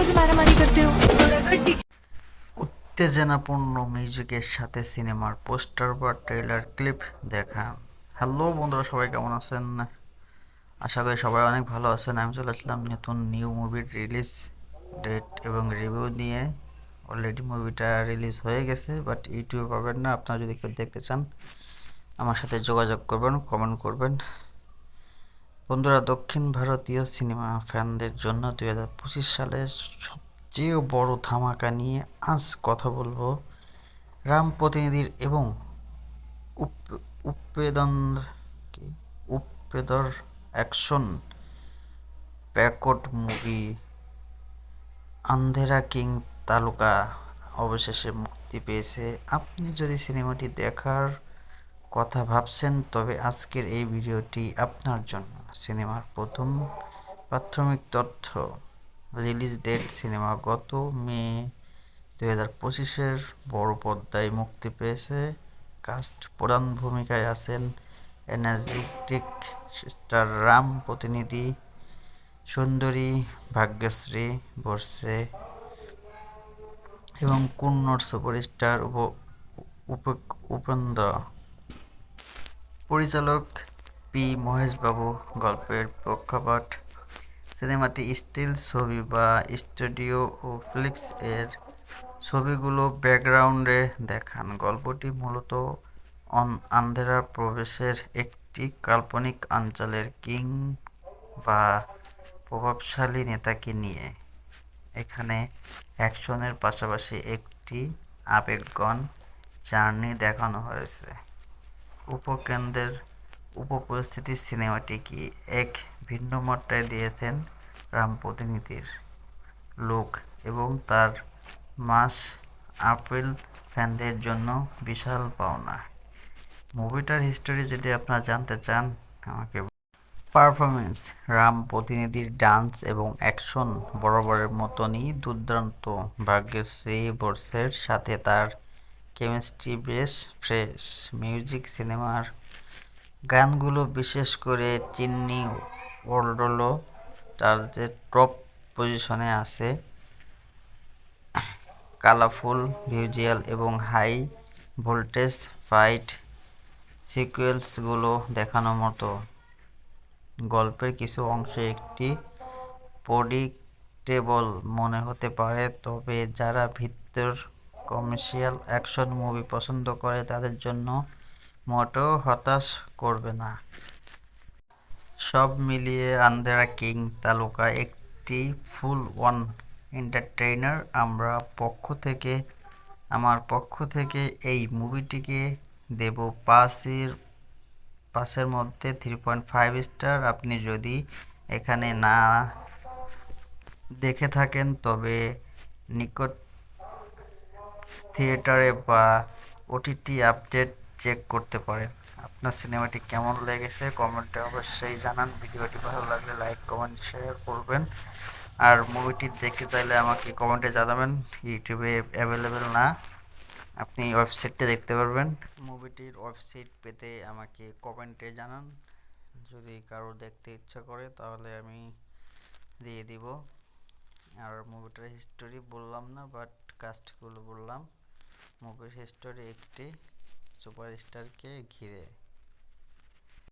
से मारामारी करते हो और अगर উত্তেজনাপূর্ণ মিউজিকের সাথে সিনেমার পোস্টার বা ট্রেলার ক্লিপ দেখা। হ্যালো বন্ধুরা, সবাই কেমন আছেন? আশা করি সবাই অনেক ভালো আছেন। আমি চলে আসলাম নতুন নিউ মুভির রিলিজ ডেট এবং রিভিউ নিয়ে। অলরেডি মুভিটা রিলিজ হয়ে গেছে, বাট ইউটিউবে পাবেন না। আপনারা যদি কেউ দেখতে চান আমার সাথে যোগাযোগ করবেন, কমেন্ট করবেন। বন্ধুরা, দক্ষিণ ভারতীয় সিনেমা ফ্যানদের জন্য 2025 সালে সবচেয়ে বড় ধামাকা নিয়ে আজ কথা বলবো। রাম প্রতিনিধির এবং উপ্পেদন কি উপ্পেদর action packed movie Andhera king Taluka অবশেষে মুক্তি পেয়েছে। আপনি যদি সিনেমাটি দেখার কথা ভাবছেন, তবে আজকের এই ভিডিওটি আপনার জন্য। সিনেমার প্রথম প্রাথমিক তথ্য: রিলিজ ডেট: সিনেমা গত মে 2025-এর বড় পর্দায় মুক্তি পেয়েছে। কাস্ট: প্রধান ভূমিকায় আছেন এনার্জেটিক স্টার রাম প্রতিনিধি, সুন্দরী ভাগ্যশ্রী বর্ষে এবং কন্নড় সুপারস্টার উপেন্দ্র। পরিচালক পি মহেশবাবু। গল্পের প্রেক্ষাপট: সিনেমাটি স্টিল ছবি বা স্টুডিও ও ফ্লিক্স এর ছবিগুলো ব্যাকগ্রাউন্ডে দেখান। গল্পটি মূলত আন্ধেরা প্রবেশের একটি কাল্পনিক অঞ্চলের কিং বা প্রভাবশালী নেতাকে নিয়ে। এখানে অ্যাকশনের পাশাপাশি একটি আবেগঘন জার্নি দেখানো হয়েছে। উপকেন্দ্রের উপপরিস্থিতি: সিনেমাটি কি এক ভিন্ন মাত্রায় দিয়েছেন রাম প্রতিনিধির লুক এবং তার মাস আপিল ফ্যানদের জন্য বিশাল পাওনা। মুভিটার হিস্টোরি যদি আপনারা জানতে চান আমাকে। পারফরমেন্স: রাম প্রতিনিধির ডান্স এবং অ্যাকশন বরাবরের মতনই দুর্দান্ত। ভাগ্যশ্রী বর্ষের সাথে তার কেমিস্ট্রি বেশ ফ্রেশ। মিউজিক: সিনেমার গানগুলো বিশেষ করে চিন্নি ওয়ার্ল্ডলো চার্জের টপ পজিশনে আছে। কালারফুল ভিজুয়াল এবং হাই ভোল্টেজ ফাইট সিকুয়েন্সগুলো দেখানোর মতো। গল্পের কিছু অংশে একটি প্রেডিক্টেবল মনে হতে পারে, তবে যারা ভিতর কমার্শিয়াল অ্যাকশন মুভি পছন্দ করে তাদের জন্য মোটেও হতাশ করবে না। সব মিলিয়ে আন্ধেরা কিং তালুকা একটি ফুল ওয়ান এন্টারটেইনার। আমার পক্ষ থেকে এই মুভিটিকে দেব 5-এর মধ্যে 3.5 স্টার। আপনি যদি এখানে না দেখে থাকেন তবে নিকট থিয়েটারে বা ওটিটি আপডেট চেক করতে পারেন। আপনার সিনেমাটি কেমন লেগেছে কমেন্টে অবশ্যই জানান। ভিডিওটি ভালো লাগলে লাইক, কমেন্ট, শেয়ার করবেন। আর মুভিটি দেখতে চাইলে আমাকে কমেন্টে জানাবেন। ইউটিউবে অ্যাভেলেবেল না, আপনি ওয়েবসাইটে দেখতে পারবেন। মুভিটির ওয়েবসাইট পেতে আমাকে কমেন্টে জানান। যদি কারো দেখতে ইচ্ছা করে তাহলে আমি দিয়ে দিব। আর মুভিটার হিস্টোরি বললাম না, বাট কাস্টগুলো বললাম। মুভির হিস্টোরি একটি সুপারস্টারকে ঘিরে।